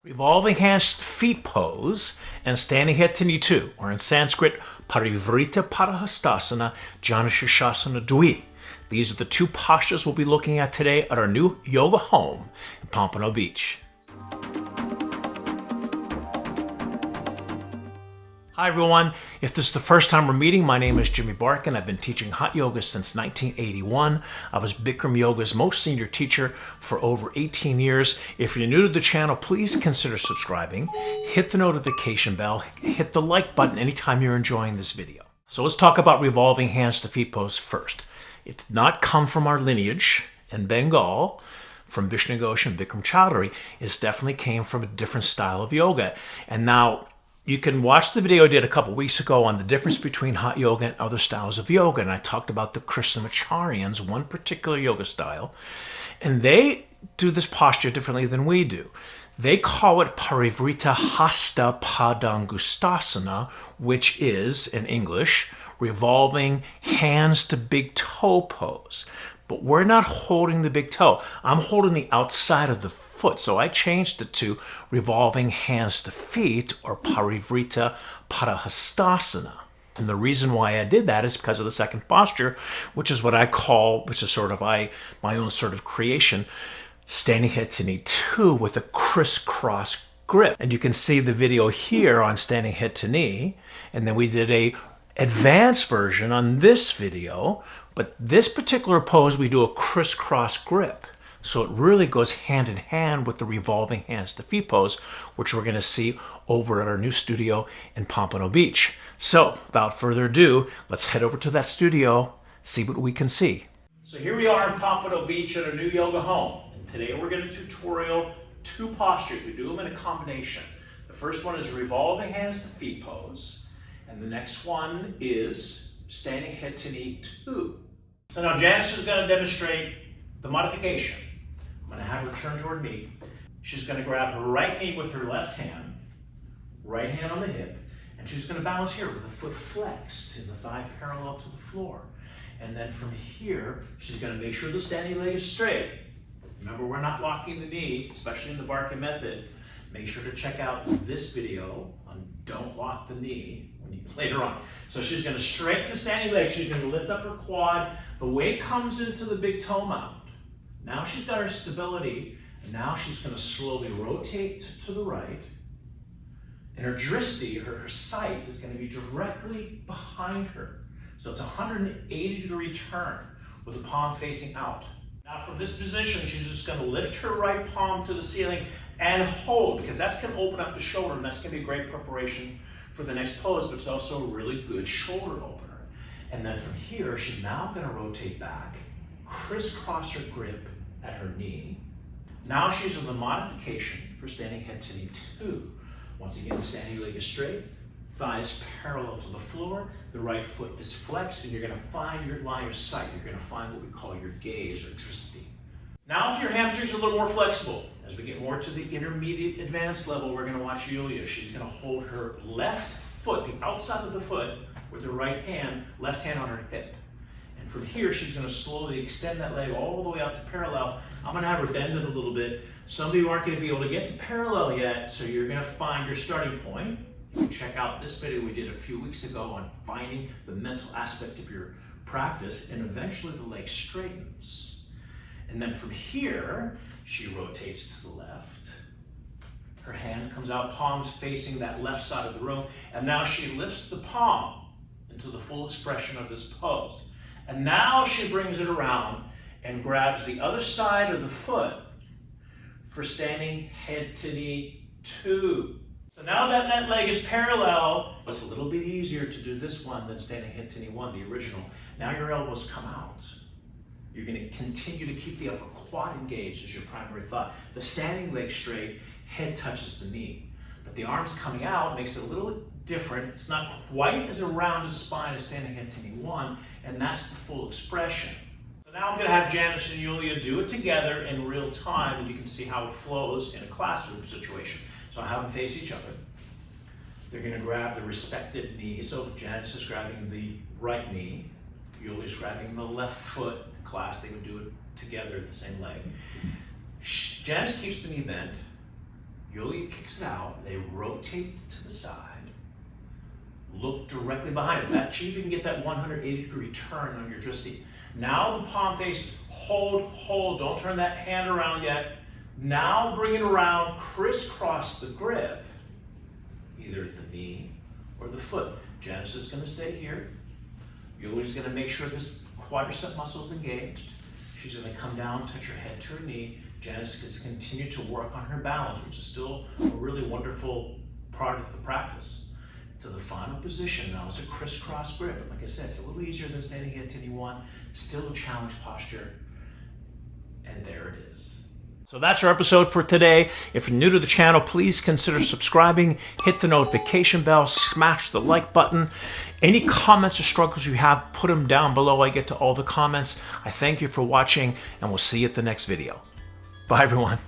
Revolving hands feet pose and standing head to knee 2, or in Sanskrit, Parivrtta Padahastasana, Janushrishasana Dwi. These are the 2 postures we'll be looking at today at our new yoga home in Pompano Beach. Hi everyone, if this is the first time we're meeting, my name is Jimmy Barkan. I've been teaching hot yoga since 1981. I was Bikram Yoga's most senior teacher for over 18 years. If you're new to the channel, please consider subscribing, hit the notification bell, hit the like button anytime you're enjoying this video. So let's talk about revolving hands to feet pose first. It did not come from our lineage in Bengal, from Vishnu Ghosh and Bikram Chowdhury. It definitely came from a different style of yoga. And now, you can watch the video I did a couple weeks ago on the difference between hot yoga and other styles of yoga. And I talked about the Krishnamacharyans, one particular yoga style. And they do this posture differently than we do. They call it Parivrtta Hasta Padangustasana, which is, in English, revolving hands to big toe pose. But we're not holding the big toe. I'm holding the outside of the foot. So I changed it to revolving hands to feet, or Parivrtta Padahastasana. And the reason why I did that is because of the second posture, which is what I call, which is sort of my own sort of creation, standing head to knee 2 with a crisscross grip. And you can see the video here on standing head to knee. And then we did a advanced version on this video. But this particular pose, we do a crisscross grip. So it really goes hand in hand with the revolving hands to feet pose, which we're going to see over at our new studio in Pompano Beach. So without further ado, let's head over to that studio, see what we can see. So here we are in Pompano Beach at our new yoga home. And today we're going to tutorial 2 postures. We do them in a combination. The first one is revolving hands to feet pose. And the next one is standing head to knee 2. So now Janice is going to demonstrate the modification. I'm going to have her turn toward me. She's going to grab her right knee with her left hand on the hip, and she's going to balance here with the foot flexed and the thigh parallel to the floor. And then from here, she's going to make sure the standing leg is straight. Remember, we're not locking the knee, especially in the Barkan method. Make sure to check out this video on don't lock the knee later on. So she's going to straighten the standing leg. She's going to lift up her quad. The weight comes into the big toe mound. Now she's got her stability, and now she's going to slowly rotate to the right. And her dristi, her sight, is going to be directly behind her. So it's a 180-degree turn with the palm facing out. Now from this position, she's just going to lift her right palm to the ceiling and hold, because that's going to open up the shoulder, and that's going to be a great preparation for the next pose, but it's also a really good shoulder opener. And then from here, she's now going to rotate back, crisscross her grip at her knee. Now she's in the modification for standing head to knee 2. Once again, the standing leg is straight, thighs parallel to the floor, the right foot is flexed, and you're going to find your line of sight. You're going to find what we call your gaze or dristi. Now if your hamstrings are a little more flexible, as we get more to the intermediate advanced level, we're going to watch Iuliia. She's going to hold her left foot, the outside of the foot, with her right hand, left hand on her hip. And from here, she's going to slowly extend that leg all the way out to parallel. I'm going to have her bend it a little bit. Some of you aren't going to be able to get to parallel yet, so you're going to find your starting point. You can check out this video we did a few weeks ago on finding the mental aspect of your practice, and eventually the leg straightens. And then from here, she rotates to the left. Her hand comes out, palms facing that left side of the room, and now she lifts the palm into the full expression of this pose. And now she brings it around and grabs the other side of the foot for standing head to knee 2. So now that that leg is parallel, it's a little bit easier to do this one than standing head to knee 1, the original. Now your elbows come out. You're going to continue to keep the upper quad engaged as your primary thought. The standing leg straight, head touches the knee. But the arms coming out makes it a little different. It's not quite as a rounded spine as standing head to knee 1, and that's the full expression. So now I'm going to have Janice and Iuliia do it together in real time, and you can see how it flows in a classroom situation. So I have them face each other. They're going to grab the respected knee. So Janice is grabbing the right knee. Iuliia's grabbing the left foot. In class, they would do it together at the same leg. Janice keeps the knee bent. Iuliia kicks it out. They rotate to the side. Look directly behind it. That you can get that 180-degree turn on your drishti. Now the palm face, hold. Don't turn that hand around yet. Now bring it around, crisscross the grip, either at the knee or the foot. Janice is going to stay here. Iulia's going to make sure this quadricep muscle is engaged. She's going to come down, touch her head to her knee. Janice gets to continue to work on her balance, which is still a really wonderful part of the practice. To the final position now is a crisscross grip. Like I said, it's a little easier than standing at anyone. Still a challenge posture. And there it is. So that's our episode for today. If you're new to the channel, please consider subscribing, hit the notification bell, smash the like button. Any comments or struggles you have, put them down below. I get to all the comments. I thank you for watching, and we'll see you at the next video. Bye, everyone.